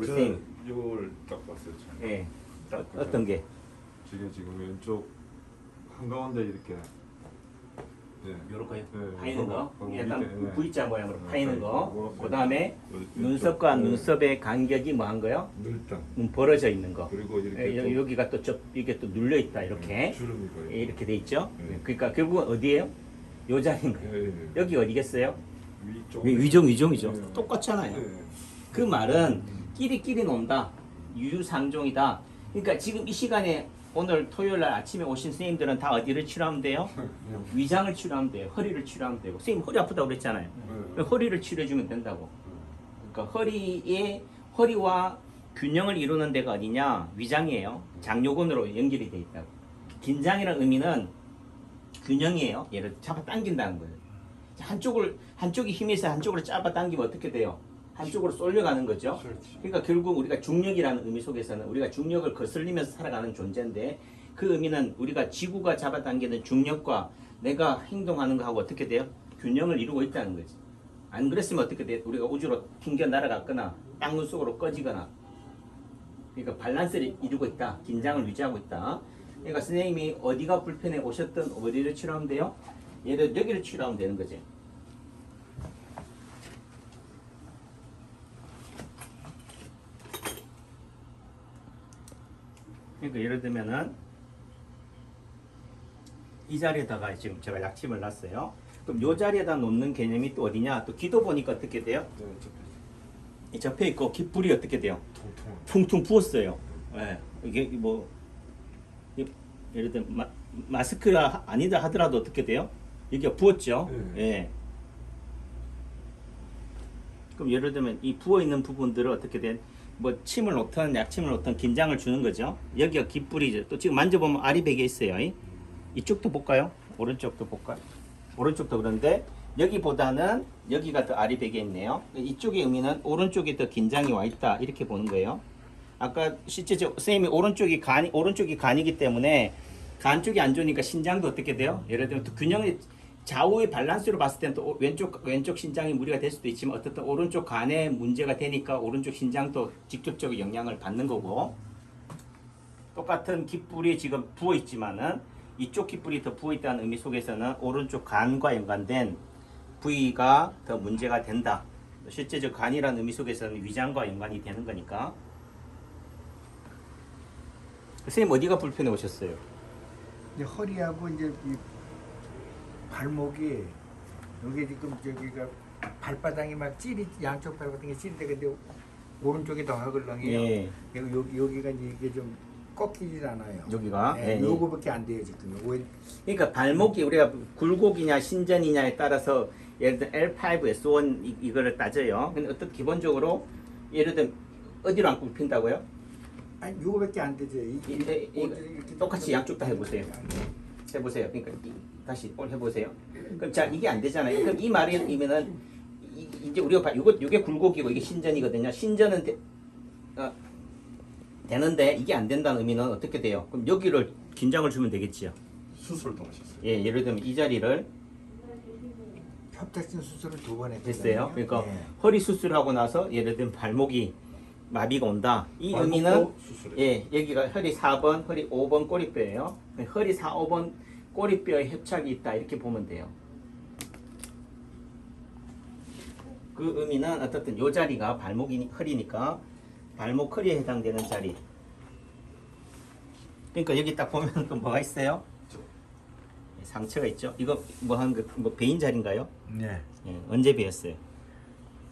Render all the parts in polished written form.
저는 이걸 딱 봤어요. 예. 어떤 게? 지금 왼쪽 한가운데 이렇게 요렇게 네, 파이는 거, 하고 약간 밑에, 네. V자 모양으로 파이는 거. 그거 그 다음에 왼쪽, 눈썹과 네. 눈썹의 간격이 뭐 한 거요? 늘당. 벌어져 있는 거. 그리고 이렇게 좀 여기가 또 이게 또 눌려 있다 이렇게. 주름이 보여요. 이렇게 돼 있죠. 네. 그러니까 결국은 어디예요? 요 자리인 거예요. 예, 예. 여기 어디겠어요? 위쪽. 위종이죠. 네. 똑같잖아요. 네. 그 말은 끼리끼리 논다. 유유상종이다. 그러니까 지금 이 시간에 오늘 토요일 날 아침에 오신 선생님들은 다 어디를 치료하면 돼요? 위장을 치료하면 돼요. 허리를 치료하면 되고. 선생님 허리 아프다고 그랬잖아요. 네. 허리를 치료해주면 된다고. 그러니까 허리와 균형을 이루는 데가 어디냐? 위장이에요. 장요근으로 연결이 돼 있다고. 긴장이라는 의미는 균형이에요. 얘를 잡아당긴다는 거예요. 한쪽이 힘이 있어 한쪽으로 잡아당기면 어떻게 돼요? 한쪽으로 쏠려가는 거죠. 그렇지. 그러니까 결국 우리가 중력이라는 의미 속에서는 우리가 중력을 거슬리면서 살아가는 존재인데 그 의미는 우리가 지구가 잡아당기는 중력과 내가 행동하는 거하고 어떻게 돼요? 균형을 이루고 있다는 거지. 안 그랬으면 어떻게 돼요? 우리가 우주로 튕겨 날아갔거나 땅 속으로 꺼지거나 그러니까 밸런스를 이루고 있다. 긴장을 유지하고 있다. 그러니까 선생님이 어디가 불편해 오셨든 어디를 치료하면 돼요? 예를 들어 여기를 치료하면 되는 거지. 그러니까 예를 들면은 이 자리에다가 지금 제가 약침을 놨어요. 그럼 이 자리에다 놓는 개념이 또 어디냐? 또 귀도 보니까 어떻게 돼요? 네, 이 접혀 있고 귓불이 어떻게 돼요? 통통. 퉁퉁 부었어요. 예. 이게 뭐 예를 들어 마스크가 아니다 하더라도 어떻게 돼요? 이게 부었죠. 네. 예. 그럼 예를 들면 이 부어 있는 부분들을 어떻게 돼? 뭐 침을 놓든 약침을 놓든 긴장을 주는 거죠. 여기가 귓불이죠. 또 지금 만져보면 알이 베개 있어요. 이쪽도 볼까요? 오른쪽도 볼까요? 오른쪽도 그런데 여기보다는 여기가 더 알이 베개 있네요. 이쪽의 의미는 오른쪽이 더 긴장이 와 있다 이렇게 보는 거예요. 아까 실제적 선생님이 오른쪽이 간이기 때문에 간 쪽이 안 좋으니까 신장도 어떻게 돼요? 예를 들면 또 균형이 좌우의 밸런스로 봤을 때는 또 왼쪽 신장이 무리가 될 수도 있지만 어떻든 오른쪽 간에 문제가 되니까 오른쪽 신장도 직접적인 영향을 받는 거고 똑같은 귓불이 지금 부어 있지만은 이쪽 귓불이 더 부어 있다는 의미 속에서는 오른쪽 간과 연관된 부위가 더 문제가 된다. 실제적 간이라는 의미 속에서는 위장과 연관이 되는 거니까. 선생님 어디가 불편해 오셨어요? 이제 허리하고 이제 이 발목이 여기 지금 저기가 발바닥이 막 찌리 양쪽 발바닥이 찌리대 근데 오른쪽이 더 하글렁해요. 예. 그리고 여기가 이제 이게 좀 꺾이질 않아요. 여기가? 네, 예, 예. 요거밖에 안 돼요 지금. 요거 그러니까 발목이 우리가 굴곡이냐 신전이냐에 따라서 예를 들어 L5S1 이거를 따져요. 근데 어떤 기본적으로 예를 들면 어디로 안 굽힌다고요? 아니 요거밖에 안 되죠. 이렇게 똑같이 양쪽 다 해보세요. 해보세요. 그러니까 다시 해보세요. 그럼 자 이게 안 되잖아요. 그럼 이 말의 의미는 이제 우리가 이게 굴곡이고 이게 신전이거든요. 신전은 되는데 이게 안 된다는 의미는 어떻게 돼요? 그럼 여기를 긴장을 주면 되겠지요. 수술도 하셨어요. 예, 예를 들면 이 자리를 협착증 수술을 2번 했거든요. 됐어요. 그러니까 네. 허리 수술하고 나서 예를 들면 발목이 마비가 온다. 이 발목도 의미는 수술했어요. 예, 여기가 허리 4번, 허리 5번 꼬리뼈예요. 허리 4, 5번 꼬리뼈에 협착이 있다 이렇게 보면 돼요. 그 의미는 어떻든 요 자리가 발목이 허리니까 발목 허리에 해당되는 자리. 그러니까 여기 딱 보면 또 뭐가 있어요? 상처가 있죠. 이거 뭐 베인 자리인가요? 네. 예, 언제 베었어요?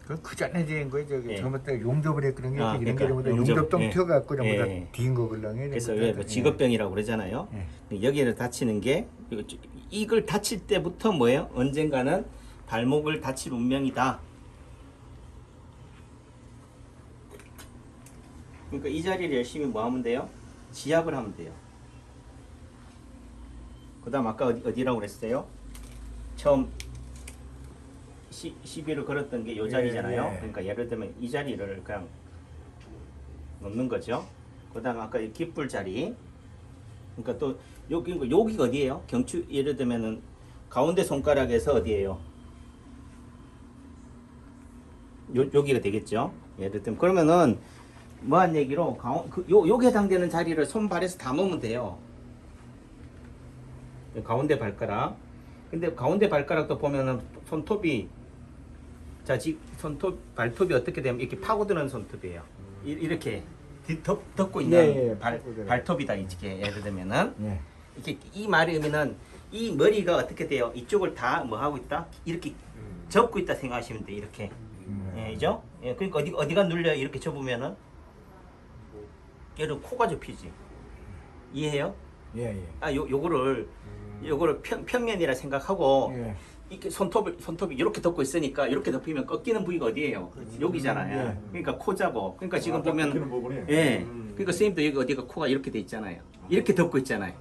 그 전에 된 거예요. 저기 예. 잘못다 용접을 했거든요. 아, 이런 그러니까 게 전부 다 용접. 용접동 예. 튀어갖고 전부 다 예. 뒤인 거 걸렁해. 그래서 왜 뭐 직업병이라고 그러잖아요. 예. 여기를 다치는 게 이걸 다칠 때부터 뭐예요? 언젠가는 발목을 다칠 운명이다. 그러니까 이 자리를 열심히 뭐 하면 돼요? 지압을 하면 돼요. 그 다음 아까 어디라고 그랬어요? 처음 시비를 걸었던 게 이 자리잖아요. 예. 그러니까 예를 들면 이 자리를 그냥 놓는 거죠. 그 다음 아까 이 귓불 자리. 그러니까 또 여기가 어디예요? 경추 예를 들면은 가운데 손가락에서 어디예요? 여기가 되겠죠. 예를 들면 그러면은 뭐한 얘기로 요게 해당되는 자리를 손발에서 다 놓으면 돼요. 가운데 발가락. 근데 가운데 발가락도 보면은 손톱이 발톱이 어떻게 되면 이렇게 파고드는 손톱이에요. 이렇게 덮고 있는 예, 발톱이다 이렇게 예를 들면은 예. 이렇게 이 말의 의미는 이 머리가 어떻게 돼요? 이쪽을 다 뭐 하고 있다? 이렇게 접고 있다 생각하시면 돼 이렇게. 예죠? 예, 그러니까 어디가 눌려 이렇게 접으면은 얘를 코가 접히지. 이해해요? 예, 예. 요거를 평면이라 생각하고 예. 이렇게 손톱이 이렇게 덮고 있으니까 이렇게 덮이면 꺾이는 부위가 어디예요? 여기잖아요. 예. 그러니까 코자고. 그러니까 지금 꺾이는 보면 부분이. 예. 그러니까 선생님도 여기 어디가 코가 이렇게 돼 있잖아요. 이렇게 덮고 있잖아요.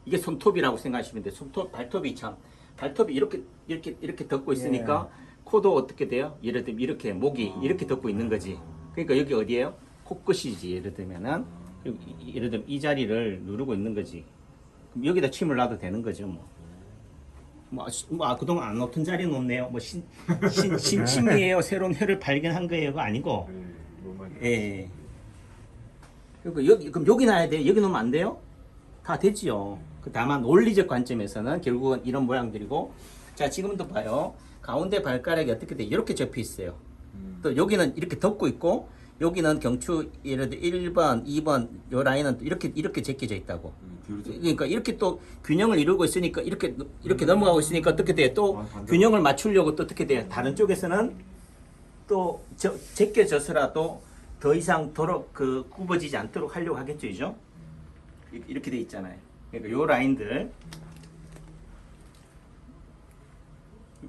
이게 손톱이라고 생각하시면 돼요. 발톱이 이렇게 덮고 있으니까 코도 어떻게 돼요? 예를 들면 이렇게 목이 이렇게 덮고 있는 거지. 그러니까 여기 어디예요? 코끝이지. 예를 들면은 예를 들면 이 자리를 누르고 있는 거지. 그럼 여기다 침을 놔도 되는 거죠, 그동안 안 놓던 자리 놓네요. 신침이에요. 새로운 혀를 발견한 거예요. 그거 아니고. 예. 그러니까 그럼 여기 놔야 돼요? 여기 놓으면 안 돼요? 다 되지요. 다만 논리적 관점에서는 결국은 이런 모양들이고, 자 지금도 봐요. 가운데 발가락이 어떻게 돼? 이렇게 접혀 있어요. 또 여기는 이렇게 덮고 있고, 여기는 경추 예를 들어 1번, 2번 요 라인은 이렇게 제껴져 있다고. 그러니까 이렇게 또 균형을 이루고 있으니까 이렇게 넘어가고 있으니까 어떻게 돼? 또 균형을 맞추려고 또 어떻게 돼요? 다른 쪽에서는 또 제껴져서라도 더 이상 굽어지지 않도록 하려고 하겠죠, 이죠? 이렇게 돼 있잖아요. 그러니까 요 라인들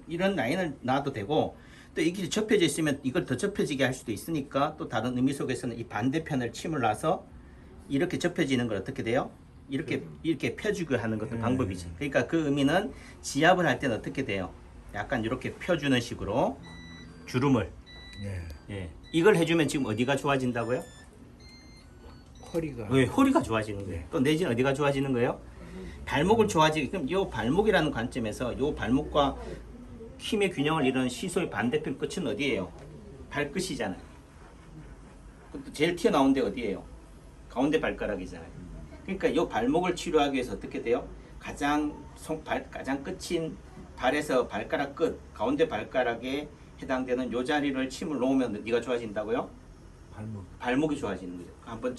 이런 라인을 놔도 되고, 또 이게 접혀져 있으면 이걸 더 접혀지게 할 수도 있으니까 또 다른 의미 속에서는 이 반대편을 침을 놔서 이렇게 접혀지는 걸 어떻게 돼요? 이렇게 펴주고 하는 것도 방법이지. 그러니까 그 의미는 지압을 할 때는 어떻게 돼요? 약간 이렇게 펴주는 식으로 주름을. 예. 이걸 해주면 지금 어디가 좋아진다고요? 허리가. 왜 허리가 좋아지는 거예요? 또 내지는 어디가 좋아지는 거예요? 발목을 좋아지게. 그럼 이 발목이라는 관점에서 이 발목과 힘의 균형을 이루는 시소의 반대편 끝은 어디예요? 발끝이잖아요. 또 제일 튀어나온 데 어디예요? 가운데 발가락이잖아요. 그러니까 이 발목을 치료하기 위해서 어떻게 돼요? 가장 끝인 발에서 발가락 끝, 가운데 발가락에 해당되는 요 자리를 침을 놓으면 어디가 좋아진다고요? 발목이 좋아지는 거죠. 한번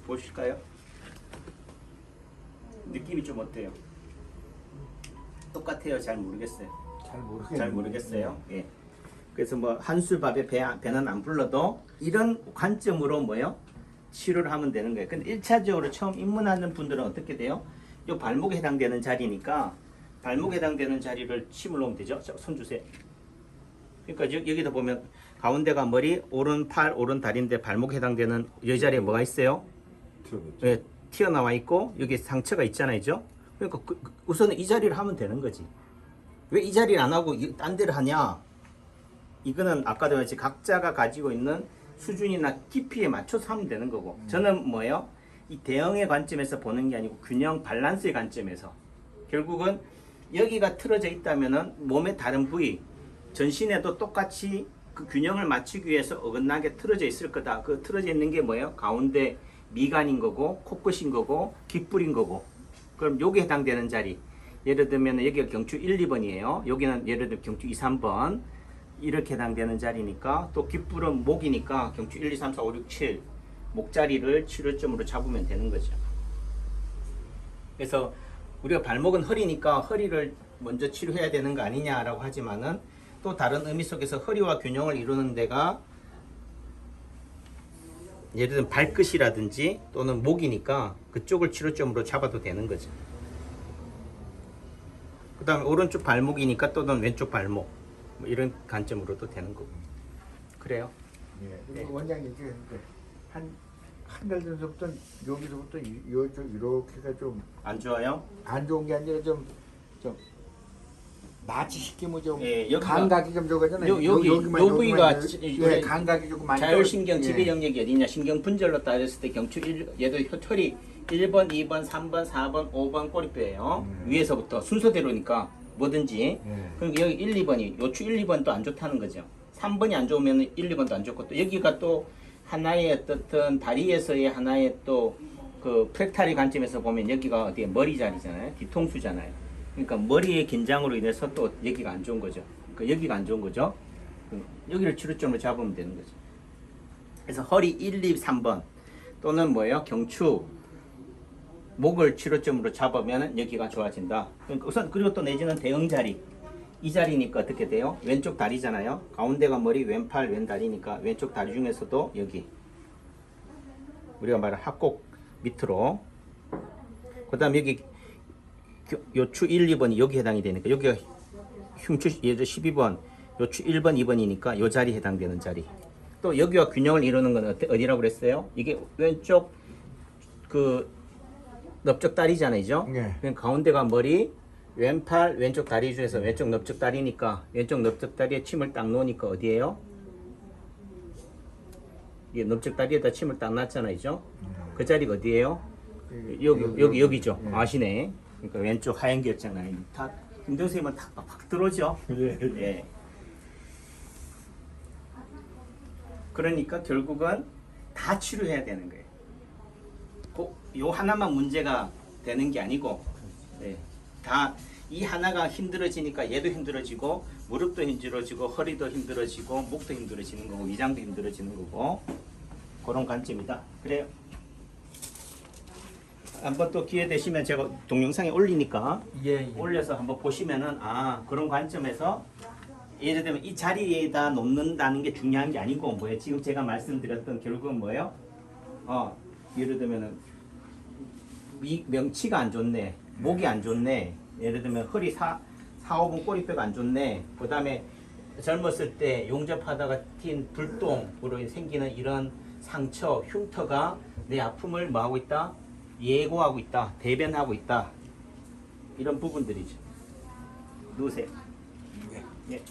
보실까요? 느낌이 좀 어때요? 똑같아요? 잘 모르겠어요. 잘 모르겠어요. 예. 그래서 뭐 한술밥에 배는 안 불러도 이런 관점으로 뭐요? 치료를 하면 되는 거예요. 근데 1차적으로 처음 입문하는 분들은 어떻게 돼요? 요 발목에 해당되는 자리니까 발목에 해당되는 자리를 침을 놓으면 되죠. 자, 손 주세요. 그러니까 여기다 보면 가운데가 머리, 오른 팔, 오른 다리인데 발목에 해당되는 이 자리에 뭐가 있어요? 예, 튀어나와 있고 여기 상처가 있잖아요. 그러니까 우선은 이 자리를 하면 되는 거지. 왜 이 자리를 안 하고 딴 데를 하냐? 이거는 아까도 말했지 각자가 가지고 있는 수준이나 깊이에 맞춰서 하면 되는 거고, 저는 뭐예요? 이 대형의 관점에서 보는 게 아니고 균형 밸런스의 관점에서 결국은 여기가 틀어져 있다면은 몸의 다른 부위 전신에도 똑같이 그 균형을 맞추기 위해서 어긋나게 틀어져 있을 거다. 그 틀어져 있는 게 뭐예요? 가운데 미간인 거고 코끝인 거고 귓불인 거고. 그럼 여기에 해당되는 자리, 예를 들면 여기가 경추 1, 2번이에요. 여기는 예를 들면 경추 2, 3번 이렇게 해당되는 자리니까, 또 귓불은 목이니까 경추 1, 2, 3, 4, 5, 6, 7 목자리를 치료점으로 잡으면 되는 거죠. 그래서 우리가 발목은 허리니까 허리를 먼저 치료해야 되는 거 아니냐라고 하지만은 또 다른 의미 속에서 허리와 균형을 이루는 데가 예를 들면 발끝이라든지 또는 목이니까 그쪽을 치료점으로 잡아도 되는 거죠. 그 다음에 오른쪽 발목이니까 또는 왼쪽 발목 뭐 이런 관점으로도 되는 거고. 그래요? 예. 원장님 이제 한 달 전부터 여기서부터 이렇게가 좀 안 좋아요? 안 좋은 게 아니라 좀 마취시키면 좀 예, 여기가- 감각이 좀 좋아잖아요. 여기 여기만 요 부위가 예, 감각이 조금 많이 자율신경 떨어- 지배 예. 영역이 어디냐? 신경 분절로 따졌을 때 경추 1, 얘도 혈이 1번, 2번, 3번, 4번, 5번 꼬리뼈예요. 위에서부터 순서대로니까 뭐든지. 예. 그리고 여기 1, 2번이 요추 1, 2번도 안 좋다는 거죠. 3번이 안 좋으면 1, 2번도 안 좋고, 또 여기가 또 하나의 어떻든 다리에서의 하나의 또 그 프랙탈의 관점에서 보면 여기가 어디에 머리 자리잖아요. 뒤통수잖아요. 그러니까 머리의 긴장으로 인해서 또 여기가 안 좋은 거죠. 그러니까 여기가 안 좋은 거죠. 여기를 치료점으로 잡으면 되는 거죠. 그래서 허리 1, 2, 3번 또는 뭐예요? 경추 목을 치료점으로 잡으면 여기가 좋아진다. 그러니까 우선 그리고 또 내지는 대응 자리. 이 자리니까 어떻게 돼요? 왼쪽 다리잖아요. 가운데가 머리, 왼팔, 왼다리니까 왼쪽 다리 중에서도 여기 우리가 말하는 합곡 밑으로 그 다음 여기 요추 1, 2번이 여기 해당이 되니까 여기가 흉추 예를 12번 요추 1번, 2번이니까 요 자리 해당되는 자리. 또 여기와 균형을 이루는 건 어디라고 그랬어요? 이게 왼쪽 그 넓적 다리잖아요. 네. 그럼 가운데가 머리, 왼팔, 왼쪽 다리 중에서 왼쪽 넓적 다리니까 왼쪽 넓적 다리에 침을 딱 놓으니까 어디예요? 이 넓적 다리에다 침을 딱 놨잖아요. 그 자리가 어디예요? 여기죠. 아시네. 그러니까 왼쪽 하얀 게 있잖아요. 다 김대우 선생님은 탁 들어오죠. 예. 그러니까 결국은 다 치료해야 되는 거예요. 꼭 요 하나만 문제가 되는 게 아니고, 네. 다 이 하나가 힘들어지니까 얘도 힘들어지고, 무릎도 힘들어지고, 허리도 힘들어지고, 목도 힘들어지는 거고, 위장도 힘들어지는 거고, 그런 관점이다. 그래요. 한번 또 기회 되시면 제가 동영상에 올리니까 예. 올려서 한번 보시면은 그런 관점에서 예를 들면 이 자리에다 놓는다는 게 중요한 게 아니고 뭐예요? 지금 제가 말씀드렸던 결국은 뭐예요? 예를 들면은 명치가 안 좋네, 목이 안 좋네, 예를 들면 허리 4, 5분 꼬리뼈가 안 좋네, 그 다음에 젊었을 때 용접하다가 튄 불똥으로 생기는 이런 상처, 흉터가 내 아픔을 뭐하고 있다? 예고하고 있다, 대변하고 있다, 이런 부분들이죠. 누우세요. 예.